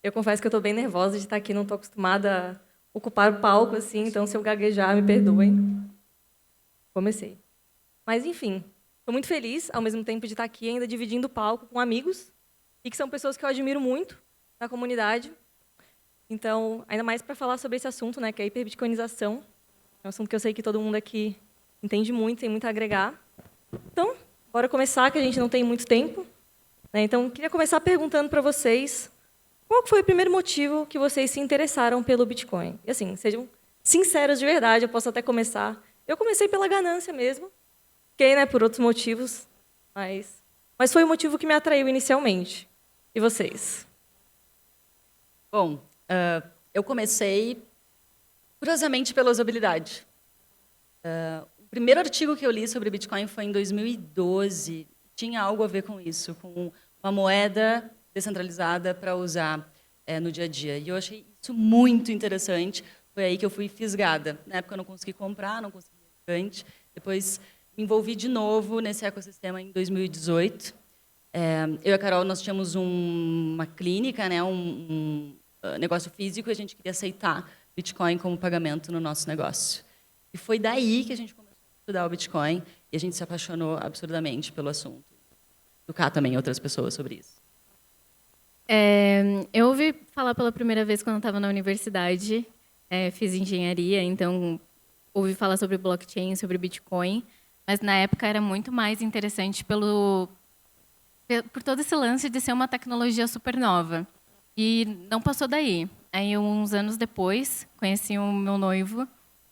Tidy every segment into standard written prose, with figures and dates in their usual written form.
Eu confesso que eu estou bem nervosa de estar aqui, não estou acostumada a ocupar o palco, assim, então se eu gaguejar, me perdoem. Comecei. Mas, enfim, estou muito feliz, ao mesmo tempo, de estar aqui ainda dividindo o palco com amigos, e que são pessoas que eu admiro muito na comunidade. Então, ainda mais para falar sobre esse assunto, né, que é a hiperbitcoinização. É um assunto que eu sei que todo mundo aqui entende muito, tem muito a agregar. Então, bora começar, que a gente não tem muito tempo. Então, queria começar perguntando para vocês qual foi o primeiro motivo que vocês se interessaram pelo Bitcoin? E assim, sejam sinceros de verdade, eu posso até começar. Eu comecei pela ganância mesmo, fiquei, né, por outros motivos, mas foi o motivo que me atraiu inicialmente. E vocês? Bom, eu comecei, curiosamente, pela usabilidade. O primeiro artigo que eu li sobre Bitcoin foi em 2012. Tinha algo a ver com isso, com uma moeda descentralizada para usar no dia a dia. E eu achei isso muito interessante. Foi aí que eu fui fisgada. Na época eu não consegui comprar, não consegui antes. Depois me envolvi de novo nesse ecossistema em 2018. Eu e a Carol, nós tínhamos uma clínica, né, um negócio físico, e a gente queria aceitar Bitcoin como pagamento no nosso negócio. E foi daí que a gente começou a estudar o Bitcoin e a gente se apaixonou absurdamente pelo assunto. Educar também outras pessoas sobre isso. Eu ouvi falar pela primeira vez quando eu estava na universidade, fiz engenharia, então ouvi falar sobre blockchain, sobre Bitcoin, mas na época era muito mais interessante por todo esse lance de ser uma tecnologia super nova. E não passou daí. Aí, uns anos depois, conheci o meu noivo,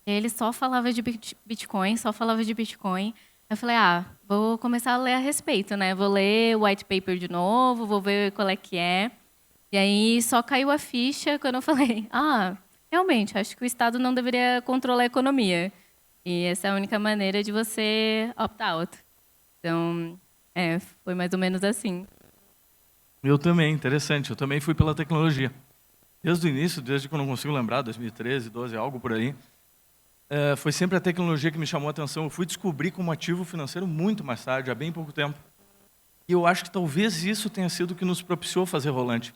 ele só falava de Bitcoin, só falava de Bitcoin. Eu falei, vou começar a ler a respeito, né? Vou ler o white paper de novo, vou ver qual é que é. E aí só caiu a ficha quando eu falei, realmente, acho que o Estado não deveria controlar a economia. E essa é a única maneira de você opt-out. Então, foi mais ou menos assim. Eu também, interessante. Eu também fui pela tecnologia. Desde o início, desde que eu não consigo lembrar, 2013, 2012, algo por aí, foi sempre a tecnologia que me chamou a atenção. Eu fui descobrir como ativo financeiro muito mais tarde, há bem pouco tempo. E eu acho que talvez isso tenha sido o que nos propiciou fazer Rolante.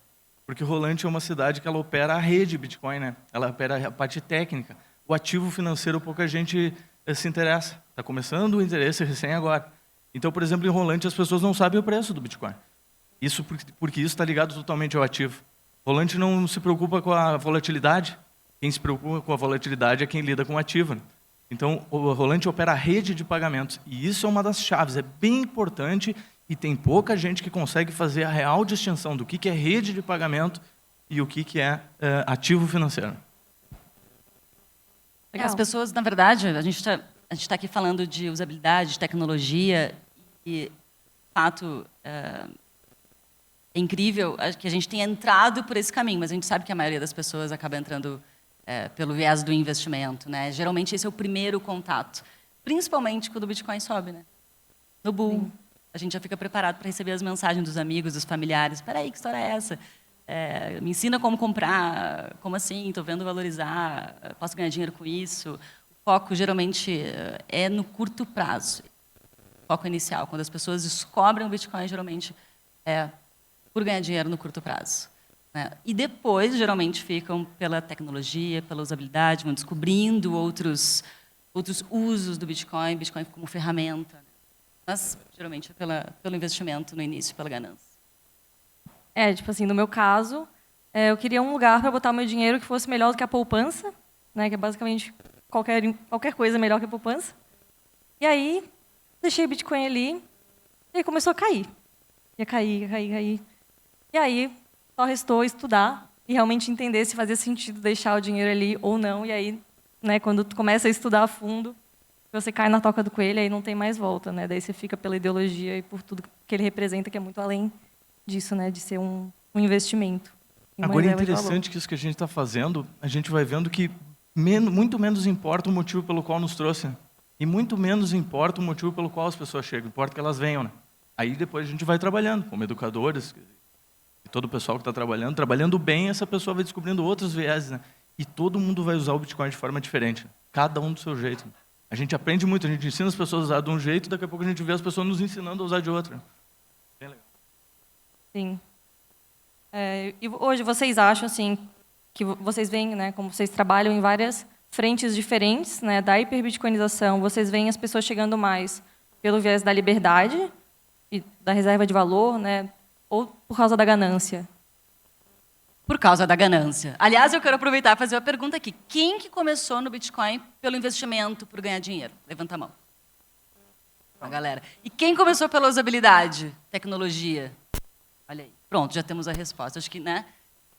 Porque Rolante é uma cidade que ela opera a rede Bitcoin, né? Ela opera a parte técnica. O ativo financeiro, pouca gente se interessa. Está começando o interesse recém agora. Então, por exemplo, em Rolante, as pessoas não sabem o preço do Bitcoin. Isso porque isso está ligado totalmente ao ativo. Rolante não se preocupa com a volatilidade. Quem se preocupa com a volatilidade é quem lida com o ativo. Né? Então, o Rolante opera a rede de pagamentos. E isso é uma das chaves. É bem importante e tem pouca gente que consegue fazer a real distinção do que é rede de pagamento e o que é ativo financeiro. As pessoas, na verdade, a gente está aqui falando de usabilidade, de tecnologia, e, de fato, é incrível que a gente tenha entrado por esse caminho, mas a gente sabe que a maioria das pessoas acaba entrando pelo viés do investimento, né? Geralmente esse é o primeiro contato, principalmente quando o Bitcoin sobe, né? No bull, sim, a gente já fica preparado para receber as mensagens dos amigos, dos familiares. Espera aí, que história é essa? Me ensina como comprar, como assim? Estou vendo valorizar, posso ganhar dinheiro com isso? O foco geralmente é no curto prazo. O foco inicial, quando as pessoas descobrem o Bitcoin, geralmente é por ganhar dinheiro no curto prazo. Né? E depois, geralmente, ficam pela tecnologia, pela usabilidade, vão descobrindo outros usos do Bitcoin como ferramenta. Né? Mas, geralmente, é pelo investimento no início, pela ganância. Tipo assim, no meu caso, eu queria um lugar para botar o meu dinheiro que fosse melhor do que a poupança, né? Que é basicamente qualquer coisa melhor que a poupança. E aí, deixei o Bitcoin ali, e aí começou a cair. Ia cair. E aí, só restou estudar e realmente entender se fazia sentido deixar o dinheiro ali ou não. E aí, né, quando tu começa a estudar a fundo, você cai na toca do coelho, aí não tem mais volta, né? Daí você fica pela ideologia e por tudo que ele representa, que é muito além disso, né, de ser um investimento. Agora é interessante que isso que a gente está fazendo, a gente vai vendo que muito menos importa o motivo pelo qual nos trouxe. E muito menos importa o motivo pelo qual as pessoas chegam, importa que elas venham. Né? Aí depois a gente vai trabalhando, como educadores, e todo o pessoal que está trabalhando bem, essa pessoa vai descobrindo outros vieses. Né? E todo mundo vai usar o Bitcoin de forma diferente, cada um do seu jeito. A gente aprende muito, a gente ensina as pessoas a usar de um jeito, daqui a pouco a gente vê as pessoas nos ensinando a usar de outro. Bem legal. Sim. E hoje vocês acham assim que vocês veem, né, como vocês trabalham em várias frentes diferentes, né, da hiperbitcoinização, vocês veem as pessoas chegando mais pelo viés da liberdade e da reserva de valor, né, ou por causa da ganância? Por causa da ganância. Aliás, eu quero aproveitar e fazer uma pergunta aqui. Quem que começou no Bitcoin pelo investimento, por ganhar dinheiro? Levanta a mão. A galera. E quem começou pela usabilidade, tecnologia? Olha aí. Pronto, já temos a resposta. Acho que, né,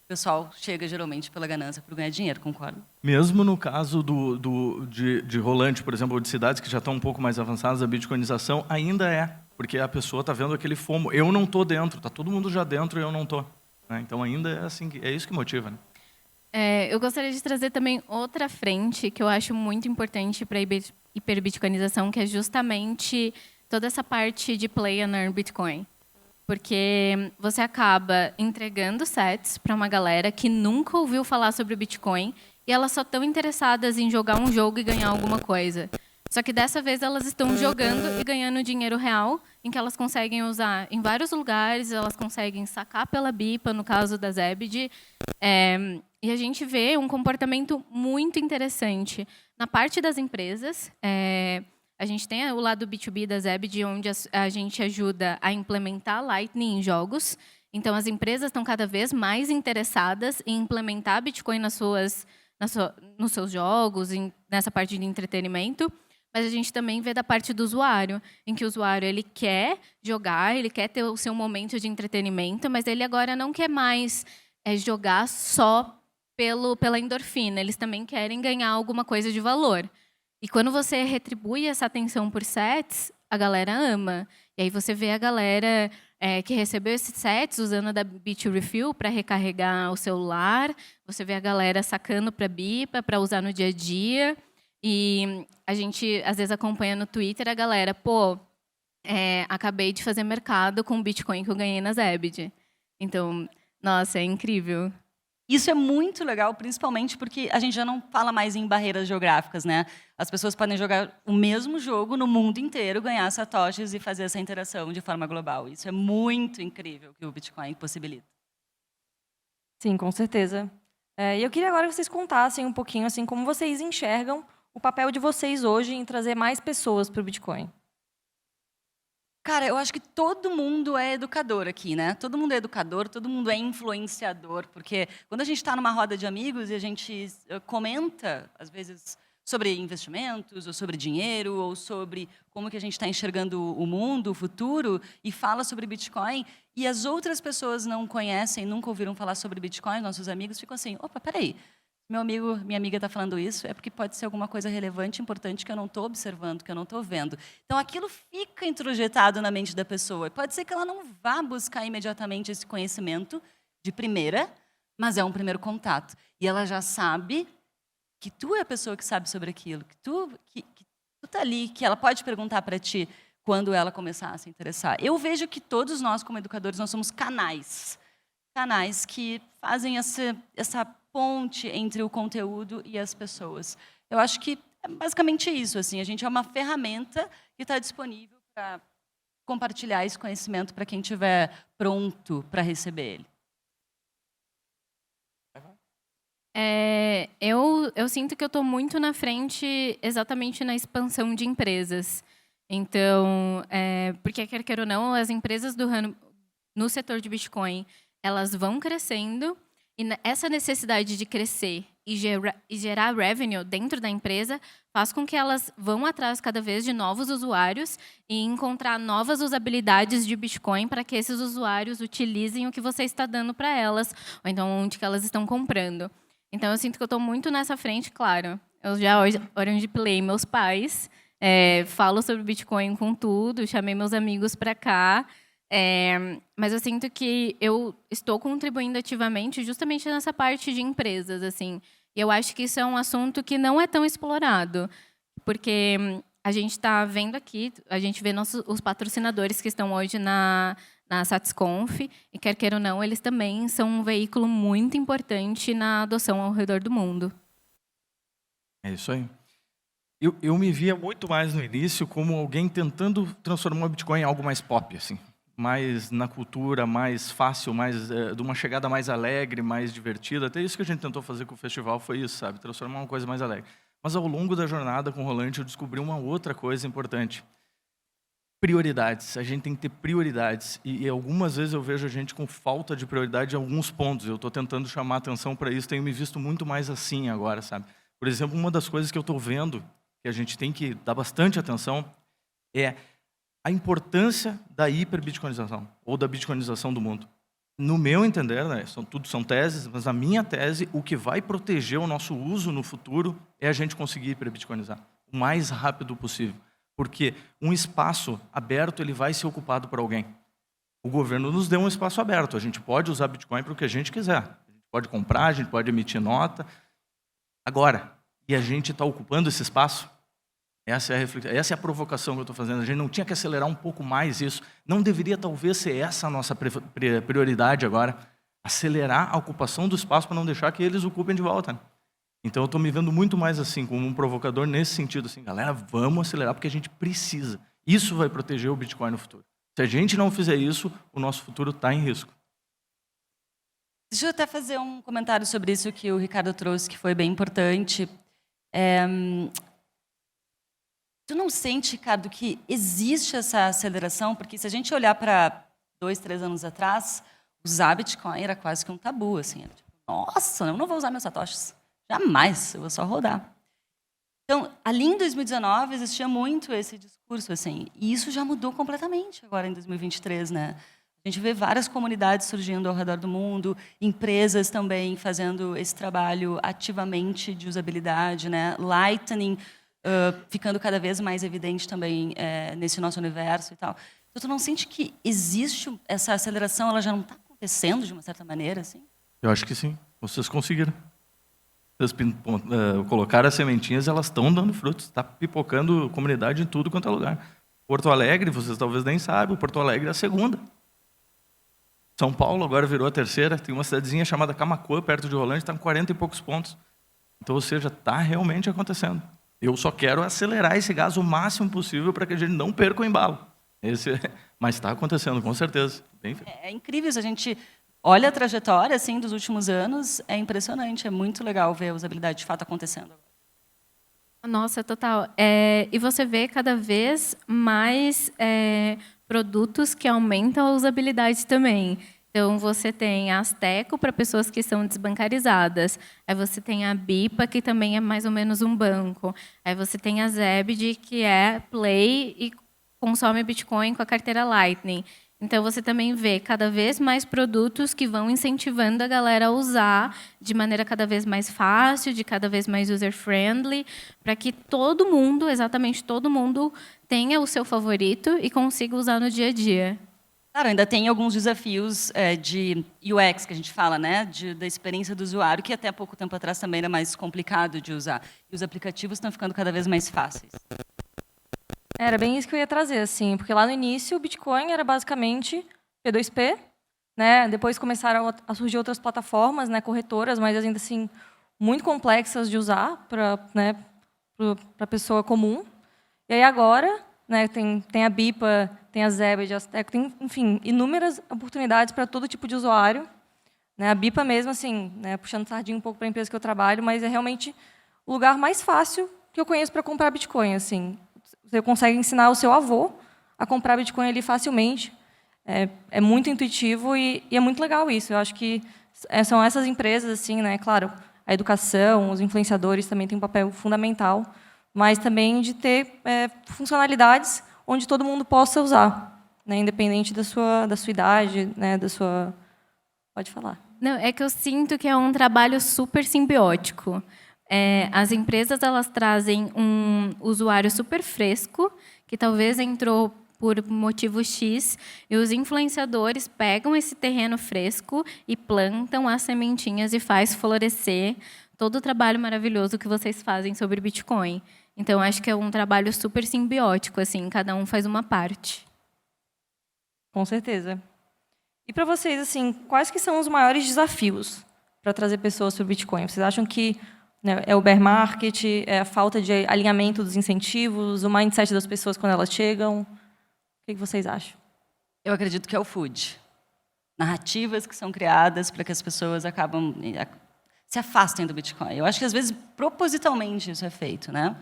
o pessoal chega geralmente pela ganância por ganhar dinheiro, concorda? Mesmo no caso de rolante, por exemplo, ou de cidades que já estão um pouco mais avançadas, a bitcoinização ainda é, porque a pessoa está vendo aquele FOMO. Eu não estou dentro, está todo mundo já dentro e eu não estou. Né? Então, ainda é assim, é isso que motiva. Né? Eu gostaria de trazer também outra frente que eu acho muito importante para a hiperbitcoinização, que é justamente toda essa parte de play and earn Bitcoin. Porque você acaba entregando sets para uma galera que nunca ouviu falar sobre o Bitcoin e elas só estão interessadas em jogar um jogo e ganhar alguma coisa. Só que dessa vez elas estão jogando e ganhando dinheiro real, em que elas conseguem usar em vários lugares, elas conseguem sacar pela BIPA, no caso da Zebed. E a gente vê um comportamento muito interessante. Na parte das empresas, a gente tem o lado B2B da Zebed, onde a gente ajuda a implementar Lightning em jogos. Então, as empresas estão cada vez mais interessadas em implementar Bitcoin nos seus jogos, nessa parte de entretenimento. Mas a gente também vê da parte do usuário, em que o usuário ele quer jogar, ele quer ter o seu momento de entretenimento, mas ele agora não quer mais jogar só pela endorfina. Eles também querem ganhar alguma coisa de valor. E quando você retribui essa atenção por sets, a galera ama. E aí você vê a galera que recebeu esses sets usando a da Bit2Refill para recarregar o celular. Você vê a galera sacando para BIPA, para usar no dia a dia. E a gente, às vezes, acompanha no Twitter a galera, acabei de fazer mercado com o Bitcoin que eu ganhei na Zebed. Então, nossa, é incrível. Isso é muito legal, principalmente porque a gente já não fala mais em barreiras geográficas, né? As pessoas podem jogar o mesmo jogo no mundo inteiro, ganhar satoshis e fazer essa interação de forma global. Isso é muito incrível que o Bitcoin possibilita. Sim, com certeza. E eu queria agora que vocês contassem um pouquinho assim como vocês enxergam o papel de vocês hoje em trazer mais pessoas para o Bitcoin. Cara, eu acho que todo mundo é educador aqui, né? Todo mundo é educador, todo mundo é influenciador, porque quando a gente está numa roda de amigos e a gente comenta, às vezes, sobre investimentos, ou sobre dinheiro, ou sobre como que a gente está enxergando o mundo, o futuro, e fala sobre Bitcoin, e as outras pessoas não conhecem, nunca ouviram falar sobre Bitcoin, nossos amigos ficam assim, opa, peraí, meu amigo, minha amiga está falando isso, é porque pode ser alguma coisa relevante, importante, que eu não estou observando, que eu não estou vendo. Então, aquilo fica introjetado na mente da pessoa. Pode ser que ela não vá buscar imediatamente esse conhecimento de primeira, mas é um primeiro contato. E ela já sabe que tu é a pessoa que sabe sobre aquilo, que tu tá ali, que ela pode perguntar para ti quando ela começar a se interessar. Eu vejo que todos nós, como educadores, nós somos canais que fazem essa ponte entre o conteúdo e as pessoas. Eu acho que é basicamente isso. Assim, a gente é uma ferramenta que está disponível para compartilhar esse conhecimento para quem estiver pronto para receber ele. Eu sinto que eu estou muito na frente exatamente na expansão de empresas. Então, porque quer queira ou não, as empresas do ramo no setor de Bitcoin, elas vão crescendo. E essa necessidade de crescer e gerar revenue dentro da empresa faz com que elas vão atrás cada vez de novos usuários e encontrar novas usabilidades de Bitcoin para que esses usuários utilizem o que você está dando para elas, ou então onde que elas estão comprando. Então, eu sinto que eu estou muito nessa frente, claro. Eu já orange pillei meus pais, falo sobre Bitcoin com tudo, chamei meus amigos para cá. Mas eu sinto que eu estou contribuindo ativamente justamente nessa parte de empresas, assim. E eu acho que isso é um assunto que não é tão explorado, porque a gente está vendo aqui, a gente vê os patrocinadores que estão hoje na SatisConf, e quer queira ou não, eles também são um veículo muito importante na adoção ao redor do mundo. É isso aí. Eu me via muito mais no início como alguém tentando transformar o Bitcoin em algo mais pop, assim. mais na cultura, mais fácil, mais de uma chegada mais alegre, mais divertida. Até isso que a gente tentou fazer com o festival foi isso, sabe? Transformar uma coisa mais alegre. Mas ao longo da jornada com o Rolante eu descobri uma outra coisa importante. Prioridades. A gente tem que ter prioridades. E algumas vezes eu vejo a gente com falta de prioridade em alguns pontos. Eu estou tentando chamar atenção para isso, tenho me visto muito mais assim agora, sabe? Por exemplo, uma das coisas que eu estou vendo, que a gente tem que dar bastante atenção, é a importância da hiperbitcoinização, ou da bitcoinização do mundo. No meu entender, né, tudo são teses, mas a minha tese, o que vai proteger o nosso uso no futuro é a gente conseguir hiperbitcoinizar o mais rápido possível. Porque um espaço aberto ele vai ser ocupado por alguém. O governo nos deu um espaço aberto. A gente pode usar Bitcoin para o que a gente quiser. A gente pode comprar, a gente pode emitir nota. Agora, e a gente está ocupando esse espaço? Essa é a provocação que eu estou fazendo. A gente não tinha que acelerar um pouco mais isso. Não deveria, talvez, ser essa a nossa prioridade agora? Acelerar a ocupação do espaço para não deixar que eles ocupem de volta. Né? Então, eu estou me vendo muito mais assim, como um provocador nesse sentido. Assim, galera, vamos acelerar porque a gente precisa. Isso vai proteger o Bitcoin no futuro. Se a gente não fizer isso, o nosso futuro está em risco. Deixa eu até fazer um comentário sobre isso que o Ricardo trouxe, que foi bem importante. Tu não sente, Ricardo, que existe essa aceleração? Porque se a gente olhar para 2, 3 anos atrás, usar Bitcoin era quase que um tabu. Assim, era tipo, nossa, eu não vou usar meus satoshis. Jamais, eu vou só rodar. Então, ali em 2019, existia muito esse discurso. Assim, e isso já mudou completamente agora em 2023. Né? A gente vê várias comunidades surgindo ao redor do mundo, empresas também fazendo esse trabalho ativamente de usabilidade. Né? Lightning ficando cada vez mais evidente também nesse nosso universo e tal. Então, tu não sente que existe essa aceleração, ela já não está acontecendo de uma certa maneira? Assim? Eu acho que sim. Vocês conseguiram. Vocês colocaram as sementinhas, elas estão dando frutos. Está pipocando comunidade em tudo quanto é lugar. Porto Alegre, vocês talvez nem saibam, Porto Alegre é a segunda. São Paulo agora virou a terceira. Tem uma cidadezinha chamada Camaquã, perto de Rolante, está com 40 e poucos pontos. Então, ou seja, está realmente acontecendo. Eu só quero acelerar esse gás o máximo possível para que a gente não perca o embalo. Mas está acontecendo, com certeza. É incrível, se a gente olha a trajetória assim, dos últimos anos, é impressionante, é muito legal ver a usabilidade de fato acontecendo. Nossa, total. E você vê cada vez mais produtos que aumentam a usabilidade também. Então, você tem a Azteco para pessoas que são desbancarizadas. Aí você tem a Bipa, que também é mais ou menos um banco. Aí você tem a Zebed, que é Play e consome Bitcoin com a carteira Lightning. Então, você também vê cada vez mais produtos que vão incentivando a galera a usar de maneira cada vez mais fácil, de cada vez mais user-friendly, para que todo mundo, exatamente todo mundo, tenha o seu favorito e consiga usar no dia a dia. Claro, ainda tem alguns desafios de UX, que a gente fala, né? Da experiência do usuário, que até pouco tempo atrás também era mais complicado de usar. E os aplicativos estão ficando cada vez mais fáceis. Era bem isso que eu ia trazer, assim, porque lá no início o Bitcoin era basicamente P2P, né? Depois começaram a surgir outras plataformas, né, corretoras, mas ainda assim muito complexas de usar para, né, para pessoa comum. E aí agora, né, tem a Bipa, tem a Zebed, a Azteco, tem, enfim, inúmeras oportunidades para todo tipo de usuário. Né? A Bipa mesmo, assim, né, puxando sardinha um pouco para a empresa que eu trabalho, mas é realmente o lugar mais fácil que eu conheço para comprar Bitcoin. Assim. Você consegue ensinar o seu avô a comprar Bitcoin ali facilmente. É muito intuitivo e é muito legal isso. Eu acho que são essas empresas, assim, né? Claro, a educação, os influenciadores também têm um papel fundamental, mas também de ter funcionalidades onde todo mundo possa usar, né? Independente da sua idade, né? Da sua... Pode falar. Não, é que eu sinto que é um trabalho super simbiótico. As empresas elas trazem um usuário super fresco, que talvez entrou por motivo X, e os influenciadores pegam esse terreno fresco e plantam as sementinhas e faz florescer todo o trabalho maravilhoso que vocês fazem sobre Bitcoin. Então, acho que é um trabalho super simbiótico, assim, cada um faz uma parte. Com certeza. E para vocês, assim, quais que são os maiores desafios para trazer pessoas para o Bitcoin? Vocês acham que, né, é o bear market, é a falta de alinhamento dos incentivos, o mindset das pessoas quando elas chegam? O que vocês acham? Eu acredito que é o food. Narrativas que são criadas para que as pessoas se afastem do Bitcoin. Eu acho que, às vezes, propositalmente isso é feito, né?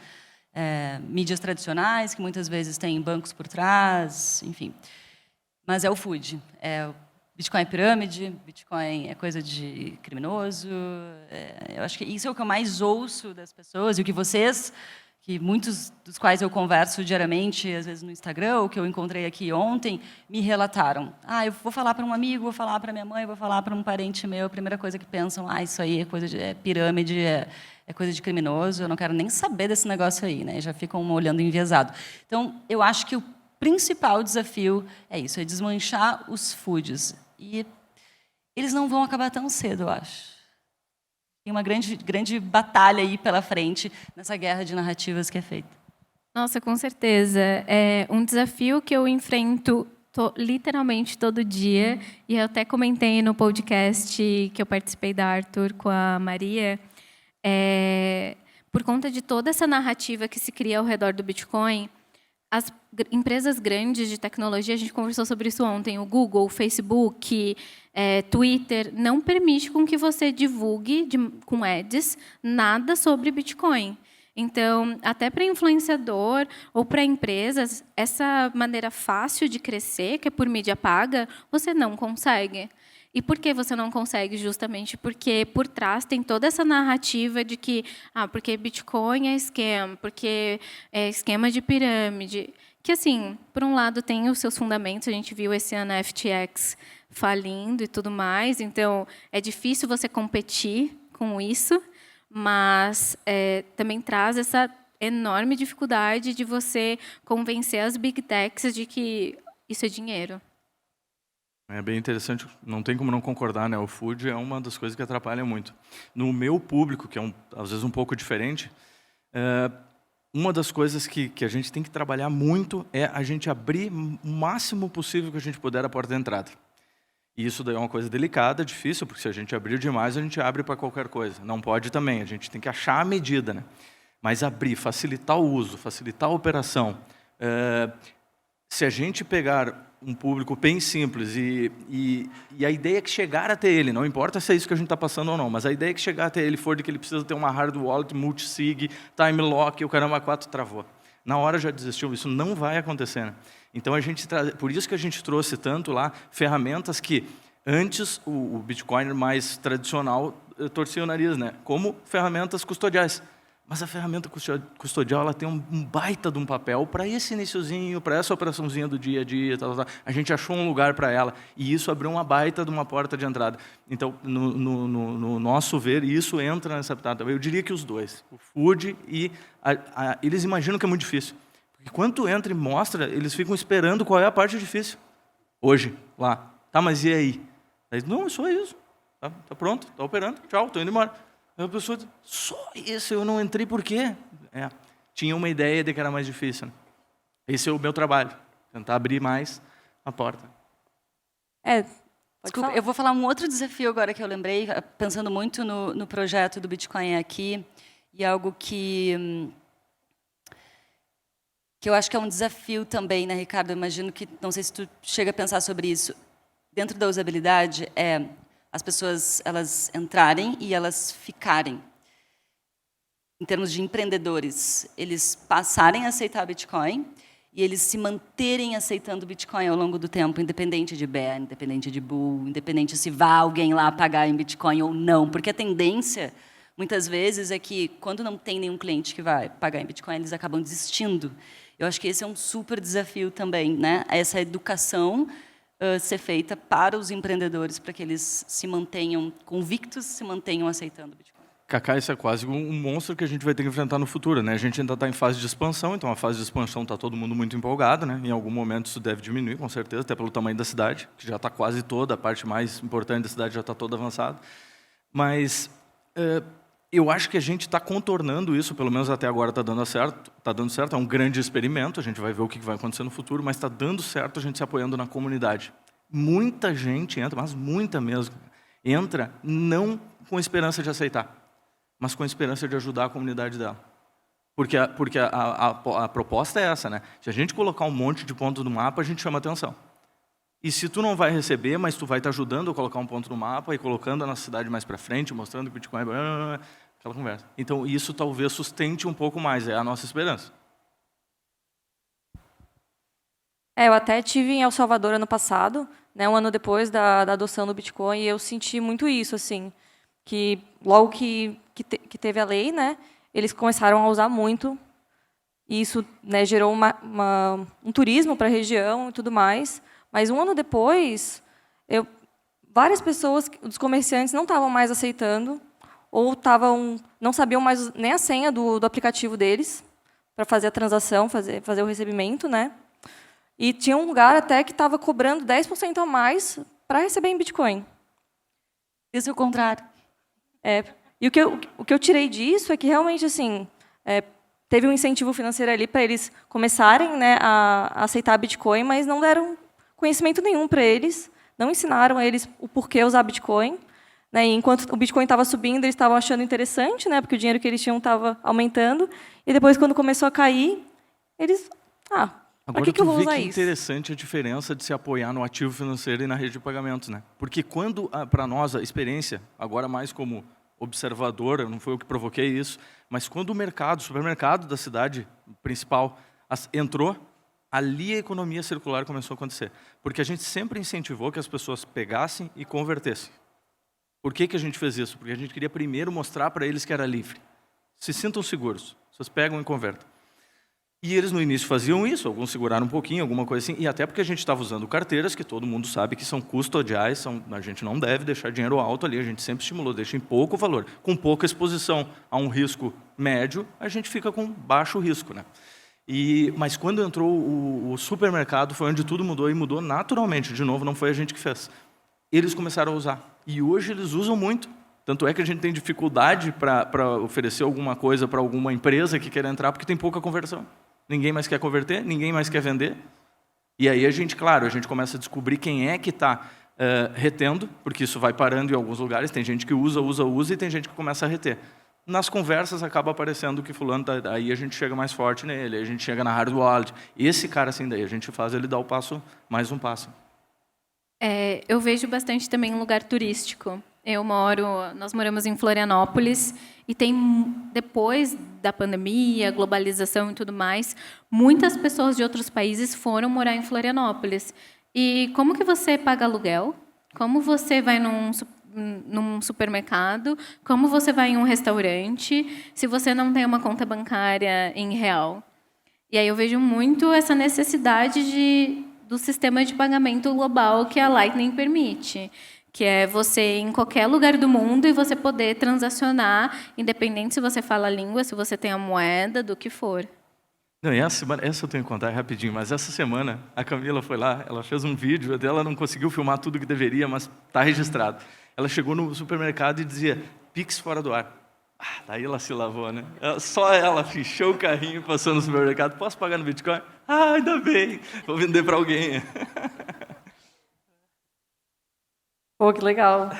Mídias tradicionais, que muitas vezes têm bancos por trás, enfim. Mas é o food. Bitcoin é pirâmide, Bitcoin é coisa de criminoso. Eu acho que isso é o que eu mais ouço das pessoas, e o que vocês, que muitos dos quais eu converso diariamente, às vezes no Instagram, ou que eu encontrei aqui ontem, me relataram. Eu vou falar para um amigo, vou falar para minha mãe, vou falar para um parente meu, a primeira coisa que pensam, isso aí é coisa de pirâmide, é coisa de criminoso, eu não quero nem saber desse negócio aí, né? Já ficam olhando enviesado. Então, eu acho que o principal desafio é isso, é desmanchar os foods. E eles não vão acabar tão cedo, eu acho. Tem uma grande batalha aí pela frente nessa guerra de narrativas que é feita. Nossa, com certeza. É um desafio que eu enfrento literalmente todo dia. E eu até comentei no podcast que eu participei da Arthur com a Maria. Por conta de toda essa narrativa que se cria ao redor do Bitcoin, as empresas grandes de tecnologia, a gente conversou sobre isso ontem, o Google, o Facebook, Twitter, não permite com que você divulgue com ads nada sobre Bitcoin. Então, até para influenciador ou para empresas, essa maneira fácil de crescer, que é por mídia paga, você não consegue. E por que você não consegue? Justamente porque por trás tem toda essa narrativa de que porque Bitcoin é scam, porque é esquema de pirâmide. Que, assim, por um lado, tem os seus fundamentos. A gente viu esse ano a FTX falindo e tudo mais. Então, é difícil você competir com isso, mas também traz essa enorme dificuldade de você convencer as big techs de que isso é dinheiro. É bem interessante, não tem como não concordar, né? O food é uma das coisas que atrapalha muito. No meu público, que é às vezes um pouco diferente, uma das coisas que a gente tem que trabalhar muito é a gente abrir o máximo possível que a gente puder a porta de entrada. E isso daí é uma coisa delicada, difícil, porque se a gente abrir demais, a gente abre para qualquer coisa. Não pode também, a gente tem que achar a medida, né? Mas abrir, facilitar o uso, facilitar a operação. Se a gente pegar um público bem simples e a ideia é que chegar até ele, não importa se é isso que a gente está passando ou não, mas a ideia é que chegar até ele for de que ele precisa ter uma hard wallet, multisig, time lock, o caramba 4 travou. Na hora já desistiu, isso não vai acontecer, né? Então, por isso que a gente trouxe tanto lá ferramentas que antes o Bitcoin mais tradicional torcia o nariz, né? Como ferramentas custodiais. Mas a ferramenta custodial ela tem um baita de um papel para esse iniciozinho, para essa operaçãozinha do dia a dia. Tal. A gente achou um lugar para ela e isso abriu uma baita de uma porta de entrada. Então, no nosso ver, isso entra nessa pitada. Eu diria que os dois, o food e eles imaginam que é muito difícil. Porque quando tu entra e mostra, eles ficam esperando qual é a parte difícil. Hoje, lá. Tá, mas e aí? Não, é só isso. Tá pronto, tá operando, tchau, tô indo embora. Aí a pessoa diz, só isso, eu não entrei por quê? Tinha uma ideia de que era mais difícil. Né? Esse é o meu trabalho, tentar abrir mais a porta. Desculpa, eu vou falar um outro desafio agora que eu lembrei, pensando muito no projeto do Bitcoin aqui, e algo que eu acho que é um desafio também, né, Ricardo? Eu imagino que, não sei se tu chega a pensar sobre isso, dentro da usabilidade, as pessoas elas entrarem e elas ficarem. Em termos de empreendedores, eles passarem a aceitar Bitcoin e eles se manterem aceitando Bitcoin ao longo do tempo, independente de bear, independente de bull, independente se vá alguém lá pagar em Bitcoin ou não. Porque a tendência, muitas vezes, é que, quando não tem nenhum cliente que vai pagar em Bitcoin, eles acabam desistindo. Eu acho que esse é um super desafio também, né? Essa educação ser feita para os empreendedores, para que eles se mantenham convictos, se mantenham aceitando o Bitcoin. Cacá, isso é quase um monstro que a gente vai ter que enfrentar no futuro, né? A gente ainda está em fase de expansão, então a fase de expansão está todo mundo muito empolgado, né? Em algum momento isso deve diminuir, com certeza, até pelo tamanho da cidade, que já está quase toda, a parte mais importante da cidade já está toda avançada. Mas eu acho que a gente está contornando isso, pelo menos até agora está dando certo, é um grande experimento, a gente vai ver o que vai acontecer no futuro, mas está dando certo a gente se apoiando na comunidade. Muita gente entra, mas muita mesmo, entra não com esperança de aceitar, mas com esperança de ajudar a comunidade dela. Porque a proposta é essa, né? Se a gente colocar um monte de pontos no mapa, a gente chama atenção. E se tu não vai receber, mas tu vai estar ajudando a colocar um ponto no mapa e colocando a nossa cidade mais para frente, mostrando que o Bitcoin é... Aquela conversa. Então, isso talvez sustente um pouco mais, é a nossa esperança. Eu até estive em El Salvador ano passado, né, um ano depois da adoção do Bitcoin, e eu senti muito isso, assim, que logo que teve a lei, né, eles começaram a usar muito, e isso, né, gerou um turismo para a região e tudo mais. Mas um ano depois, várias pessoas, os comerciantes, não estavam mais aceitando, ou não sabiam mais nem a senha do aplicativo deles para fazer a transação, fazer o recebimento, né? E tinha um lugar até que estava cobrando 10% a mais para receber em Bitcoin. Isso é o contrário. E o que eu tirei disso é que realmente assim teve um incentivo financeiro ali para eles começarem, né, a aceitar Bitcoin, mas não deram conhecimento nenhum para eles, não ensinaram a eles o porquê usar Bitcoin. Né, e enquanto o Bitcoin estava subindo, eles estavam achando interessante, né, porque o dinheiro que eles tinham estava aumentando. E depois, quando começou a cair, eles... Para que eu vou usar isso? Interessante a diferença de se apoiar no ativo financeiro e na rede de pagamentos, né? Porque quando, para nós, a experiência, agora mais como observadora, não foi eu que provoquei isso, mas quando o supermercado da cidade principal entrou, ali a economia circular começou a acontecer. Porque a gente sempre incentivou que as pessoas pegassem e convertessem. Por que a gente fez isso? Porque a gente queria primeiro mostrar para eles que era livre. Se sintam seguros. Vocês pegam e convertem. E eles no início faziam isso, alguns seguraram um pouquinho, alguma coisa assim, e até porque a gente estava usando carteiras que todo mundo sabe que são custodiais, a gente não deve deixar dinheiro alto ali, a gente sempre estimulou, deixa em pouco valor. Com pouca exposição a um risco médio, a gente fica com baixo risco, né? Mas quando entrou o supermercado, foi onde tudo mudou, e mudou naturalmente, de novo, não foi a gente que fez. Eles começaram a usar, e hoje eles usam muito. Tanto é que a gente tem dificuldade para oferecer alguma coisa para alguma empresa que quer entrar, porque tem pouca conversão. Ninguém mais quer converter, ninguém mais quer vender. E aí a gente começa a descobrir quem é que está retendo, porque isso vai parando em alguns lugares, tem gente que usa, e tem gente que começa a reter. Nas conversas acaba aparecendo que fulano, aí a gente chega mais forte nele, aí a gente chega na hard wallet. Esse cara assim, daí a gente faz ele dar o passo, mais um passo. Eu vejo bastante também em lugar turístico. Nós moramos em Florianópolis e depois da pandemia, globalização e tudo mais, muitas pessoas de outros países foram morar em Florianópolis. E como que você paga aluguel? Como você vai num supermercado? Como você vai em um restaurante se você não tem uma conta bancária em real? E aí eu vejo muito essa necessidade do sistema de pagamento global que a Lightning permite, que é você em qualquer lugar do mundo e você poder transacionar, independente se você fala a língua, se você tem a moeda, do que for. Não, essa eu tenho que contar rapidinho, mas essa semana a Camila foi lá, ela fez um vídeo, ela não conseguiu filmar tudo que deveria, mas está registrado. Ela chegou no supermercado e dizia, Pix fora do ar. Daí ela se lavou, né? Só ela fechou o carrinho, passou no supermercado, posso pagar no Bitcoin? Ainda bem, vou vender para alguém. Pô, que legal.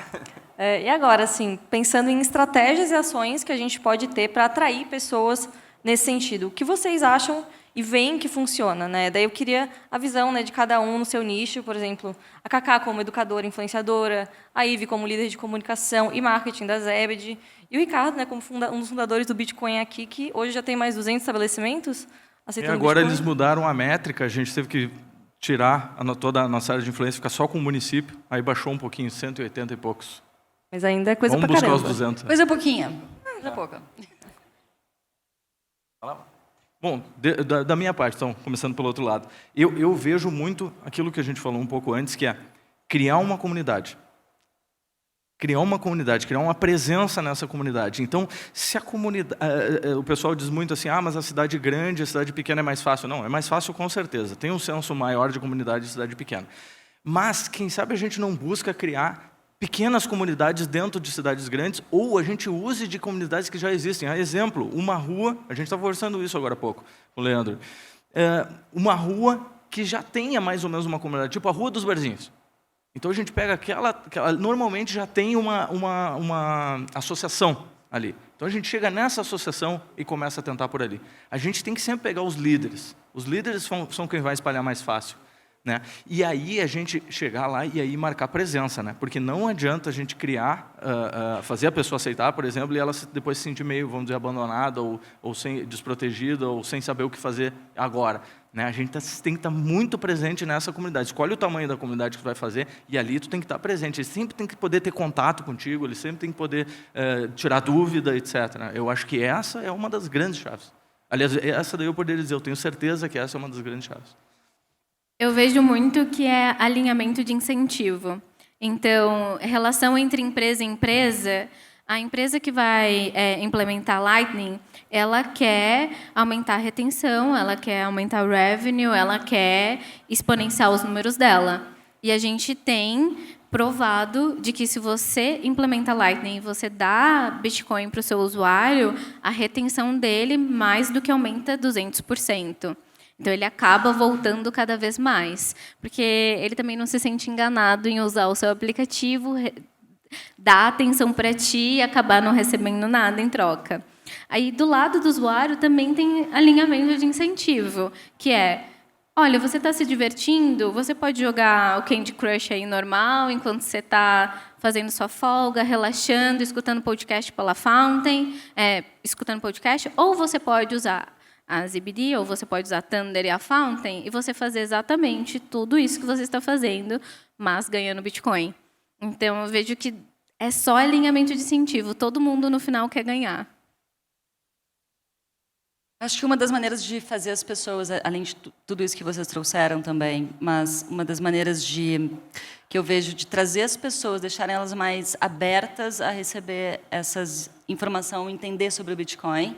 E agora, assim, pensando em estratégias e ações que a gente pode ter para atrair pessoas nesse sentido, o que vocês acham e veem que funciona, né? Daí eu queria a visão, né, de cada um no seu nicho, por exemplo, a Cacá como educadora, influenciadora, a Ivy como líder de comunicação e marketing da Zebed, e o Ricardo, né, como um dos fundadores do Bitcoin aqui, que hoje já tem mais 200 estabelecimentos aceitando Agora Bitcoin. eles mudaram a métrica, a gente teve que tirar toda a nossa área de influência, ficar só com o município, aí baixou um pouquinho, 180 e poucos. Mas ainda é coisa pra Vamos caramba. buscar os 200. Coisa pouquinha. Coisa pouca. Bom, da minha parte, então, começando pelo outro lado, eu vejo muito aquilo que a gente falou um pouco antes, que é criar uma comunidade. Criar uma presença nessa comunidade. Então, se a comunidade... o pessoal diz muito assim, mas a cidade grande, a cidade pequena é mais fácil. Não, é mais fácil com certeza. Tem um senso maior de comunidade e cidade pequena. Mas, quem sabe a gente não busca criar pequenas comunidades dentro de cidades grandes, ou a gente use de comunidades que já existem. Exemplo, uma rua, a gente estava conversando isso agora há pouco com o Leandro, uma rua que já tenha mais ou menos uma comunidade, tipo a Rua dos Barzinhos. Então a gente pega aquela normalmente já tem uma associação ali. Então a gente chega nessa associação e começa a tentar por ali. A gente tem que sempre pegar os líderes. Os líderes são quem vai espalhar mais fácil. né? E aí a gente chegar lá e aí marcar presença, né? Porque não adianta a gente criar, fazer a pessoa aceitar, por exemplo, e ela depois se sentir meio, vamos dizer, abandonada ou desprotegida ou sem saber o que fazer agora, né? A gente tem que estar muito presente nessa comunidade. Escolhe o tamanho da comunidade que tu vai fazer e ali tu tem que estar presente. Ele sempre tem que poder ter contato contigo, ele sempre tem que poder tirar dúvida, etc. Eu acho que essa é uma das grandes chaves. Aliás, essa daí eu poderia dizer, eu tenho certeza que essa é uma das grandes chaves. Eu vejo muito que é alinhamento de incentivo. Então, relação entre empresa e empresa, a empresa que vai implementar Lightning, ela quer aumentar a retenção, ela quer aumentar o revenue, ela quer exponenciar os números dela. E a gente tem provado de que se você implementa Lightning e você dá Bitcoin para o seu usuário, a retenção dele mais do que aumenta 200%. Então, ele acaba voltando cada vez mais, porque ele também não se sente enganado em usar o seu aplicativo, dar atenção para ti e acabar não recebendo nada em troca. Aí, do lado do usuário, também tem alinhamento de incentivo, que é, olha, você está se divertindo, você pode jogar o Candy Crush aí normal, enquanto você está fazendo sua folga, relaxando, escutando podcast pela Fountain, escutando podcast, ou você pode usar a ZBD, ou você pode usar a Thunder e a Fountain, e você fazer exatamente tudo isso que você está fazendo, mas ganhando Bitcoin. Então, eu vejo que é só alinhamento de incentivo. Todo mundo, no final, quer ganhar. Acho que uma das maneiras de fazer as pessoas, além de tudo isso que vocês trouxeram também, mas uma das maneiras que eu vejo de trazer as pessoas, deixarem elas mais abertas a receber essas informações, entender sobre o Bitcoin,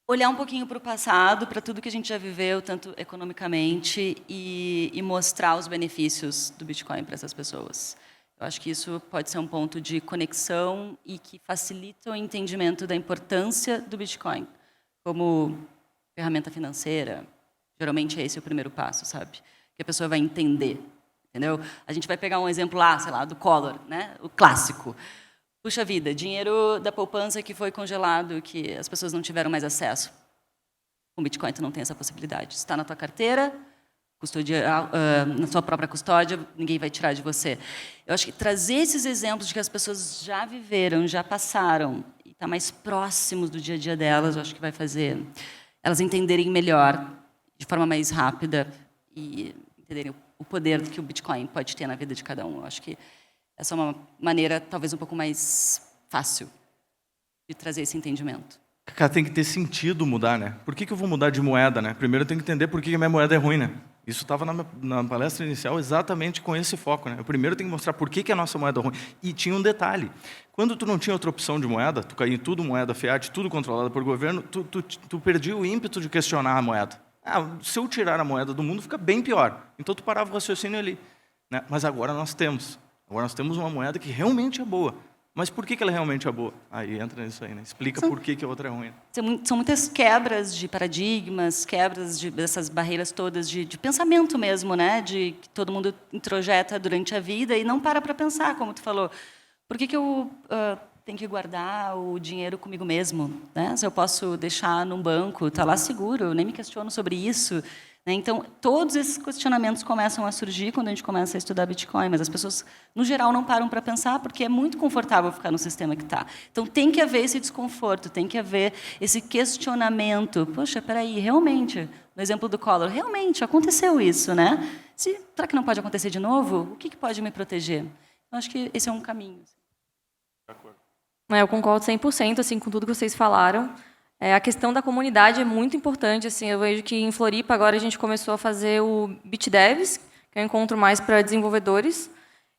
olhar um pouquinho para o passado, para tudo que a gente já viveu, tanto economicamente, e mostrar os benefícios do Bitcoin para essas pessoas. Eu acho que isso pode ser um ponto de conexão e que facilita o entendimento da importância do Bitcoin como ferramenta financeira. Geralmente esse é o primeiro passo, sabe? Que a pessoa vai entender, entendeu? A gente vai pegar um exemplo lá, sei lá, do Collor, né? O clássico. Puxa vida, dinheiro da poupança que foi congelado, que as pessoas não tiveram mais acesso. Com Bitcoin, tu não tem essa possibilidade. Está na tua carteira, na sua própria custódia, ninguém vai tirar de você. Eu acho que trazer esses exemplos de que as pessoas já viveram, já passaram, e estar mais próximos do dia a dia delas, eu acho que vai fazer elas entenderem melhor, de forma mais rápida, e entenderem o poder que o Bitcoin pode ter na vida de cada um. Eu acho que essa é uma maneira, talvez, um pouco mais fácil de trazer esse entendimento. Cara, tem que ter sentido mudar, né? Por que eu vou mudar de moeda, né? Primeiro eu tenho que entender por que a minha moeda é ruim, né? Isso estava na palestra inicial exatamente com esse foco, né? Eu primeiro tenho que mostrar por que a nossa moeda é ruim. E tinha um detalhe. Quando tu não tinha outra opção de moeda, tu caía em tudo moeda fiat, tudo controlado por governo, tu perdia o ímpeto de questionar a moeda. Se eu tirar a moeda do mundo, fica bem pior. Então tu parava o raciocínio ali, né? Mas agora nós temos. Agora nós temos uma moeda que realmente é boa. Mas por que ela realmente é boa? Aí entra nisso aí, né? Explica por que a outra é ruim. São muitas quebras de paradigmas, quebras dessas barreiras todas de pensamento mesmo, né? De que todo mundo introjeta durante a vida e não para pensar, como tu falou. Por que eu tenho que guardar o dinheiro comigo mesmo? Né? Se eu posso deixar num banco, está lá seguro, eu nem me questiono sobre isso. Então, todos esses questionamentos começam a surgir quando a gente começa a estudar Bitcoin, mas as pessoas, no geral, não param para pensar porque é muito confortável ficar no sistema que está. Então, tem que haver esse desconforto, tem que haver esse questionamento. Poxa, peraí, realmente, no exemplo do Collor, realmente aconteceu isso, né? Será que não pode acontecer de novo? O que pode me proteger? Eu acho que esse é um caminho. De acordo. Eu concordo 100% assim, com tudo que vocês falaram. A questão da comunidade é muito importante. Assim, eu vejo que em Floripa agora a gente começou a fazer o BitDevs, que é um encontro mais para desenvolvedores,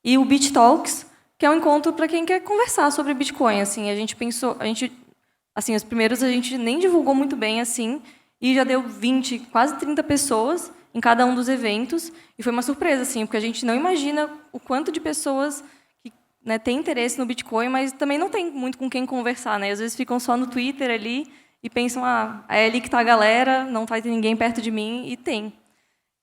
e o BitTalks, que é um encontro para quem quer conversar sobre Bitcoin. Assim, os primeiros a gente nem divulgou muito bem assim, e já deu 20, quase 30 pessoas em cada um dos eventos, e foi uma surpresa, assim, porque a gente não imagina o quanto de pessoas que, né, têm interesse no Bitcoin, mas também não tem muito com quem conversar, né? Às vezes ficam só no Twitter ali e pensam, é ali que está a galera, não vai ter ninguém perto de mim, e tem.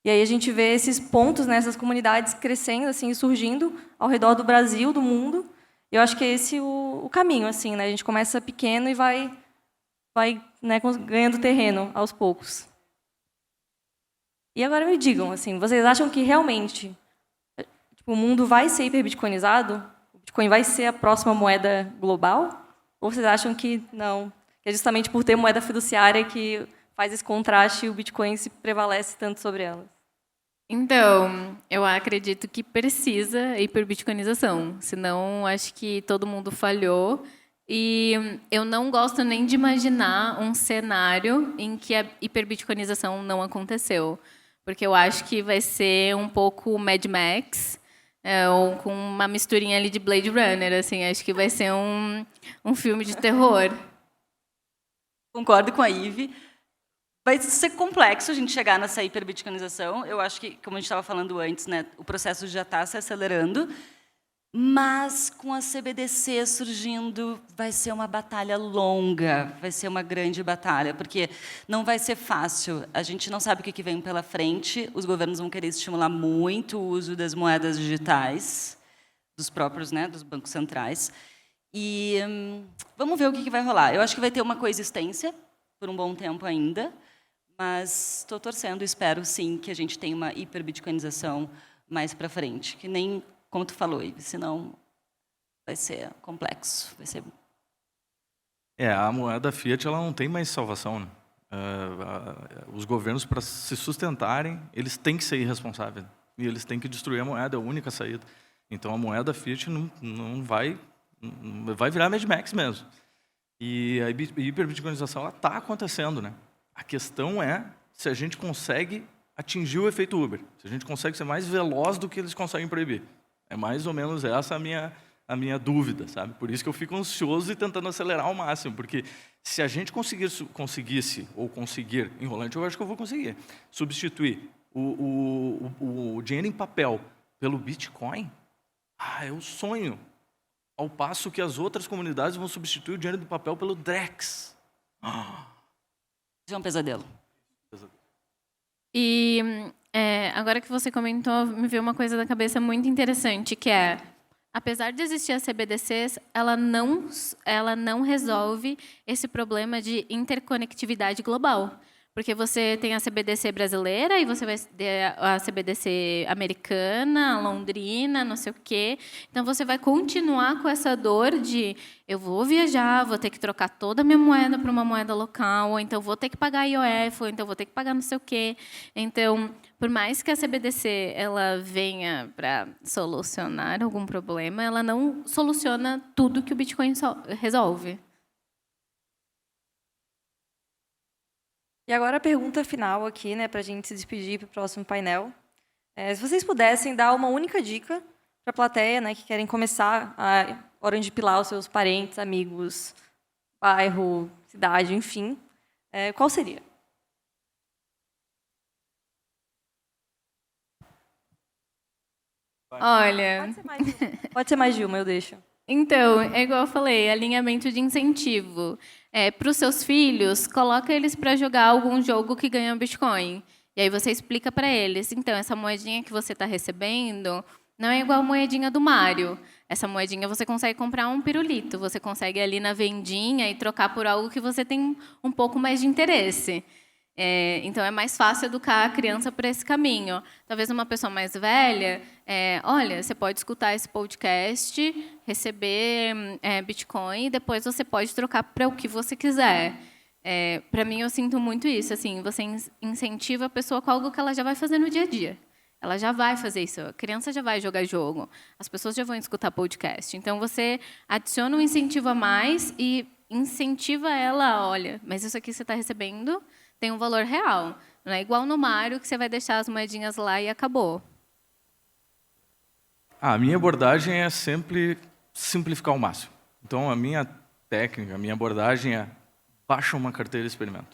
E aí a gente vê esses pontos, né, essas comunidades crescendo, assim, surgindo ao redor do Brasil, do mundo. E eu acho que é esse o caminho, assim, né? A gente começa pequeno e vai né, ganhando terreno aos poucos. E agora me digam, assim, vocês acham que realmente tipo, o mundo vai ser hiperbitcoinizado? O Bitcoin vai ser a próxima moeda global? Ou vocês acham que não? Que é justamente por ter moeda fiduciária que faz esse contraste e o Bitcoin se prevalece tanto sobre ela? Então, eu acredito que precisa hiperbitcoinização, senão acho que todo mundo falhou. E eu não gosto nem de imaginar um cenário em que a hiperbitcoinização não aconteceu, porque eu acho que vai ser um pouco Mad Max, ou com uma misturinha ali de Blade Runner, assim, acho que vai ser um filme de terror. Concordo com a Ive. Vai ser complexo a gente chegar nessa hiperbitcoinização. Eu acho que, como a gente estava falando antes, né, o processo já está se acelerando, mas com a CBDC surgindo, vai ser uma batalha longa, vai ser uma grande batalha, porque não vai ser fácil. A gente não sabe o que vem pela frente. Os governos vão querer estimular muito o uso das moedas digitais, dos próprios, né, dos bancos centrais. E vamos ver o que vai rolar. Eu acho que vai ter uma coexistência por um bom tempo ainda, mas estou torcendo, espero sim que a gente tenha uma hiperbitcoinização mais para frente, que nem como tu falou, Ive, senão vai ser complexo, vai ser. A moeda fiat ela não tem mais salvação, né? Os governos, para se sustentarem, eles têm que ser irresponsáveis e eles têm que destruir a moeda, é a única saída. Então a moeda fiat não vai virar Mad Max mesmo. E a hiperbitcoinização está acontecendo, né? A questão é se a gente consegue atingir o efeito Uber, se a gente consegue ser mais veloz do que eles conseguem proibir. É mais ou menos essa a minha dúvida, sabe? Por isso que eu fico ansioso e tentando acelerar ao máximo, porque se a gente conseguisse, ou conseguir, enrolante, eu acho que eu vou conseguir, substituir o dinheiro em papel pelo Bitcoin, é o sonho. Ao passo que as outras comunidades vão substituir o dinheiro do papel pelo Drex. Isso é um pesadelo. E agora que você comentou, me veio uma coisa da cabeça muito interessante, que é, apesar de existir as CBDCs, ela não resolve esse problema de interconectividade global. Porque você tem a CBDC brasileira e você vai ter a CBDC americana, londrina, não sei o quê. Então, você vai continuar com essa dor de eu vou viajar, vou ter que trocar toda a minha moeda para uma moeda local, ou então vou ter que pagar IOF, ou então vou ter que pagar não sei o quê. Então, por mais que a CBDC ela venha para solucionar algum problema, ela não soluciona tudo que o Bitcoin resolve. E agora a pergunta final aqui, né, para a gente se despedir para o próximo painel. Se vocês pudessem dar uma única dica para a plateia, né, que querem começar a orange pilar os seus parentes, amigos, bairro, cidade, enfim, qual seria? Olha, Pode ser mais de uma, eu deixo. então, é igual eu falei, alinhamento de incentivo. Para os seus filhos, coloca eles para jogar algum jogo que ganha Bitcoin. E aí você explica para eles, então, essa moedinha que você está recebendo não é igual a moedinha do Mário. Essa moedinha você consegue comprar um pirulito, você consegue ir ali na vendinha e trocar por algo que você tem um pouco mais de interesse. Então, é mais fácil educar a criança por esse caminho. Talvez uma pessoa mais velha, olha, você pode escutar esse podcast, receber Bitcoin, e depois você pode trocar para o que você quiser. Para mim, eu sinto muito isso. Assim, você incentiva a pessoa com algo que ela já vai fazer no dia a dia. Ela já vai fazer isso. A criança já vai jogar jogo. As pessoas já vão escutar podcast. Então, você adiciona um incentivo a mais e incentiva ela, olha, mas isso aqui você está recebendo tem um valor real. Não é igual no Mário, que você vai deixar as moedinhas lá e acabou. A minha abordagem é sempre simplificar ao máximo. Então, a minha técnica, a minha abordagem é baixa uma carteira e experimenta.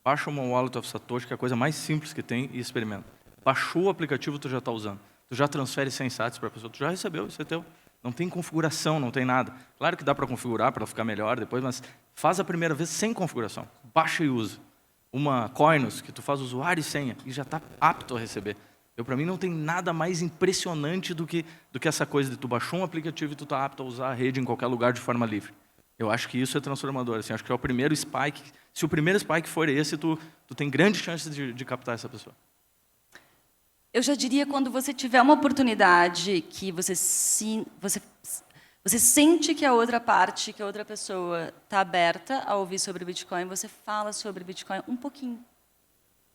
Baixa uma Wallet of Satoshi, que é a coisa mais simples que tem, e experimenta. Baixou o aplicativo, tu já está usando. Tu já transfere 100 sats para a pessoa, tu já recebeu, isso é teu. Não tem configuração, não tem nada. Claro que dá para configurar, para ficar melhor depois, mas faz a primeira vez sem configuração. Baixa e usa. Uma Coinus, que tu faz usuário e senha, e já está apto a receber. Para mim, não tem nada mais impressionante do que essa coisa de tu baixou um aplicativo e tu está apto a usar a rede em qualquer lugar de forma livre. Eu acho que isso é transformador. Assim, acho que é o primeiro spike. Se o primeiro spike for esse, tu tem grande chance de captar essa pessoa. Eu já diria quando você tiver uma oportunidade que você sente que a outra parte, que a outra pessoa está aberta a ouvir sobre Bitcoin, você fala sobre Bitcoin um pouquinho.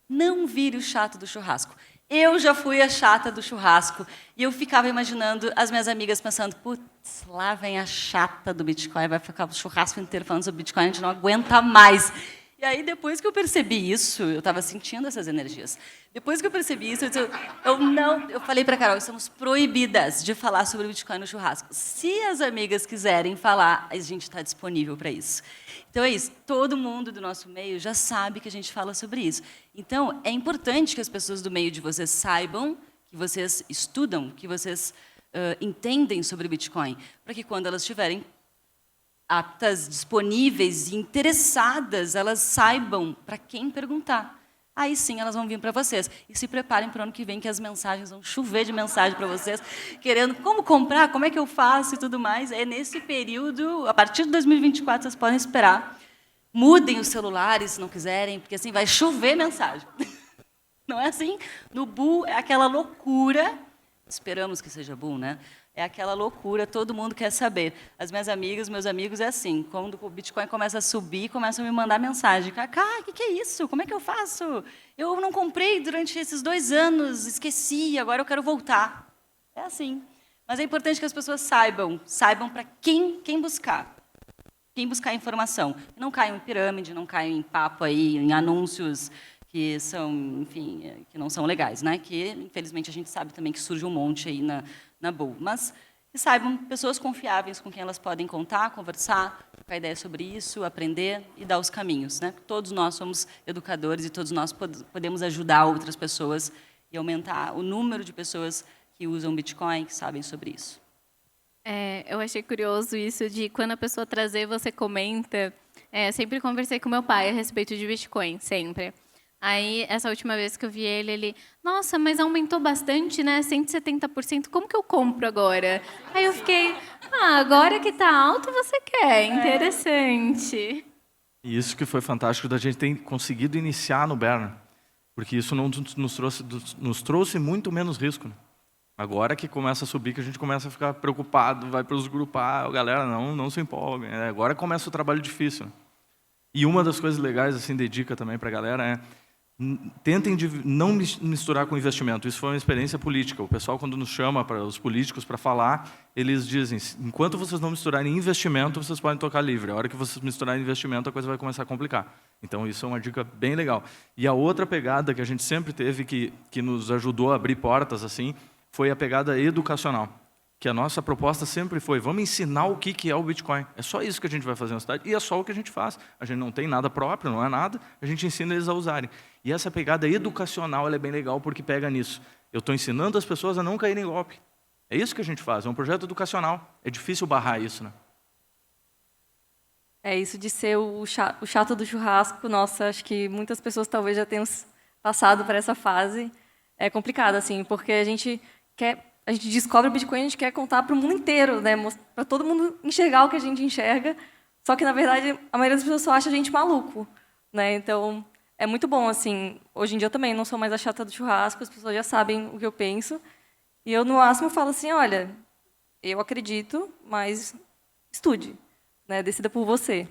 Não vire o chato do churrasco. Eu já fui a chata do churrasco e eu ficava imaginando as minhas amigas pensando, putz, lá vem a chata do Bitcoin, vai ficar o churrasco inteiro falando sobre Bitcoin, a gente não aguenta mais. E aí, depois que eu percebi isso, eu estava sentindo essas energias. Depois que eu percebi isso, eu falei para a Carol, estamos proibidas de falar sobre o Bitcoin no churrasco. Se as amigas quiserem falar, a gente está disponível para isso. Então, é isso. Todo mundo do nosso meio já sabe que a gente fala sobre isso. Então, é importante que as pessoas do meio de vocês saibam, que vocês estudam, que vocês entendem sobre o Bitcoin, para que quando elas estiverem aptas, disponíveis e interessadas, elas saibam para quem perguntar. Aí sim elas vão vir para vocês. E se preparem para o ano que vem, que as mensagens vão chover de mensagem para vocês, querendo como comprar, como é que eu faço e tudo mais. É nesse período, a partir de 2024, vocês podem esperar. Mudem os celulares, se não quiserem, porque assim vai chover mensagem. Não é assim? No Bull é aquela loucura. Esperamos que seja Bull, né? É aquela loucura, todo mundo quer saber. As minhas amigas, meus amigos, é assim, quando o Bitcoin começa a subir, começam a me mandar mensagem. Cacá, o que é isso? Como é que eu faço? Eu não comprei durante esses 2 anos, esqueci, agora eu quero voltar. É assim. Mas é importante que as pessoas saibam para quem buscar. Quem buscar informação. Não caiam em pirâmide, não caiam em papo aí, em anúncios que são, enfim, que não são legais, né? Que, infelizmente, a gente sabe também que surge um monte aí na Bull. Mas que saibam pessoas confiáveis com quem elas podem contar, conversar, trocar ideia sobre isso, aprender e dar os caminhos, né? Todos nós somos educadores e todos nós podemos ajudar outras pessoas e aumentar o número de pessoas que usam Bitcoin, que sabem sobre isso. Eu achei curioso isso de quando a pessoa trazer, você comenta. Sempre conversei com meu pai a respeito de Bitcoin, sempre. Aí, essa última vez que eu vi ele, nossa, mas aumentou bastante, né? 170%, como que eu compro agora? Aí eu fiquei, agora que está alto, você quer, interessante. E isso que foi fantástico da gente ter conseguido iniciar no Bear, porque isso nos trouxe muito menos risco. Né? Agora que começa a subir, que a gente começa a ficar preocupado, vai para os grupos, galera, não se empolguem. Agora começa o trabalho difícil. Né? E uma das coisas legais, assim, de dica também para a galera tentem não misturar com investimento. Isso foi uma experiência política. O pessoal, quando nos chama, para os políticos, para falar, eles dizem, enquanto vocês não misturarem investimento, vocês podem tocar livre. A hora que vocês misturarem investimento, a coisa vai começar a complicar. Então, isso é uma dica bem legal. E a outra pegada que a gente sempre teve, que nos ajudou a abrir portas, assim, foi a pegada educacional. Que a nossa proposta sempre foi, vamos ensinar o que é o Bitcoin. É só isso que a gente vai fazer na cidade, e é só o que a gente faz. A gente não tem nada próprio, não é nada, a gente ensina eles a usarem. E essa pegada educacional ela é bem legal, porque pega nisso. Eu estou ensinando as pessoas a não caírem em golpe. É isso que a gente faz, é um projeto educacional. É difícil barrar isso, né? É isso de ser o chato do churrasco. Nossa, acho que muitas pessoas talvez já tenham passado por essa fase. É complicado, assim, porque a gente descobre o Bitcoin e a gente quer contar para o mundo inteiro, né? Para todo mundo enxergar o que a gente enxerga. Só que, na verdade, a maioria das pessoas só acha a gente maluco, né? Então, é muito bom, assim. Hoje em dia eu também não sou mais a chata do churrasco, as pessoas já sabem o que eu penso. E eu, no máximo, falo assim, olha, eu acredito, mas estude, né? Decida por você.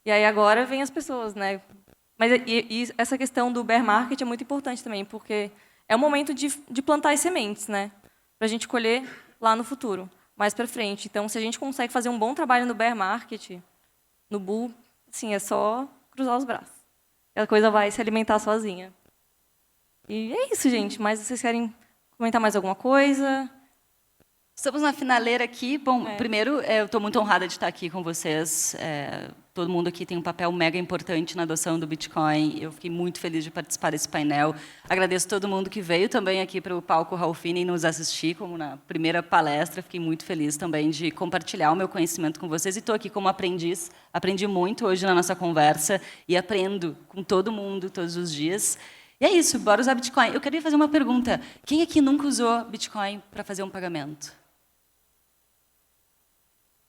E aí agora vem as pessoas, né? Mas e essa questão do bear market é muito importante também, porque é o momento de plantar as sementes, né? Para a gente colher lá no futuro, mais para frente. Então, se a gente consegue fazer um bom trabalho no bear market, no bull, assim, é só cruzar os braços. A coisa vai se alimentar sozinha. E é isso, gente. Mas vocês querem comentar mais alguma coisa? Estamos na finaleira aqui. Bom, primeiro, eu estou muito honrada de estar aqui com vocês. Todo mundo aqui tem um papel mega importante na adoção do Bitcoin. Eu fiquei muito feliz de participar desse painel. Agradeço todo mundo que veio também aqui para o palco Raul Finney nos assistir, como na primeira palestra. Fiquei muito feliz também de compartilhar o meu conhecimento com vocês. E estou aqui como aprendiz. Aprendi muito hoje na nossa conversa e aprendo com todo mundo todos os dias. E é isso, bora usar Bitcoin. Eu queria fazer uma pergunta. Quem aqui nunca usou Bitcoin para fazer um pagamento?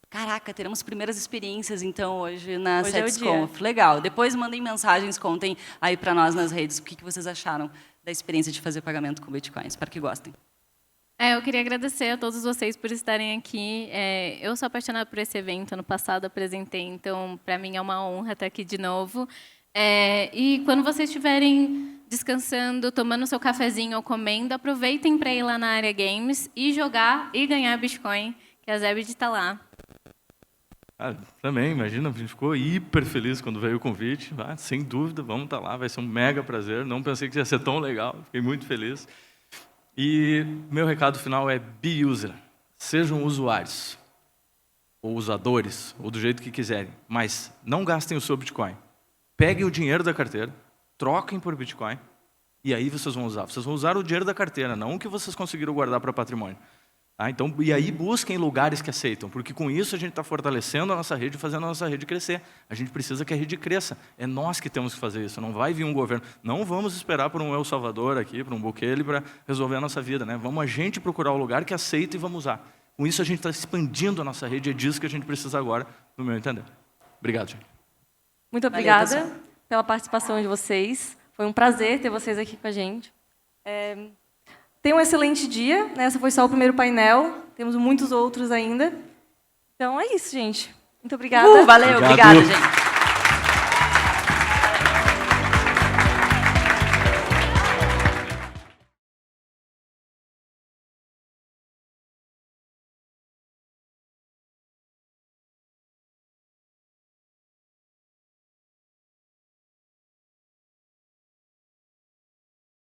Caraca, teremos primeiras experiências, então, hoje na SetsConf. Legal. Depois mandem mensagens, contem aí para nós nas redes o que vocês acharam da experiência de fazer pagamento com Bitcoin. Espero que gostem. Eu queria agradecer a todos vocês por estarem aqui. Eu sou apaixonada por esse evento. Ano passado apresentei, então, para mim é uma honra estar aqui de novo. E quando vocês estiverem descansando, tomando seu cafezinho ou comendo, aproveitem para ir lá na área Games e jogar e ganhar Bitcoin, que a Zebed está lá. Também, imagina, a gente ficou hiper feliz quando veio o convite. Sem dúvida, vamos estar lá, vai ser um mega prazer. Não pensei que ia ser tão legal, fiquei muito feliz. E meu recado final é be user. Sejam usuários, ou usadores, ou do jeito que quiserem, mas não gastem o seu Bitcoin. Peguem o dinheiro da carteira, troquem por Bitcoin, e aí vocês vão usar. Vocês vão usar o dinheiro da carteira, não o que vocês conseguiram guardar para patrimônio. Então, e aí busquem lugares que aceitam, porque com isso a gente está fortalecendo a nossa rede e fazendo a nossa rede crescer. A gente precisa que a rede cresça. É nós que temos que fazer isso, não vai vir um governo. Não vamos esperar por um El Salvador aqui, por um Bukele, para resolver a nossa vida. Vamos a gente procurar o lugar que aceita e vamos usar. Com isso a gente está expandindo a nossa rede, é disso que a gente precisa agora, no meu entender. Obrigado, gente. Muito obrigada pela participação de vocês. Foi um prazer ter vocês aqui com a gente. Tenham um excelente dia. Essa foi só o primeiro painel. Temos muitos outros ainda. Então é isso, gente. Muito obrigada. Valeu, obrigada, gente.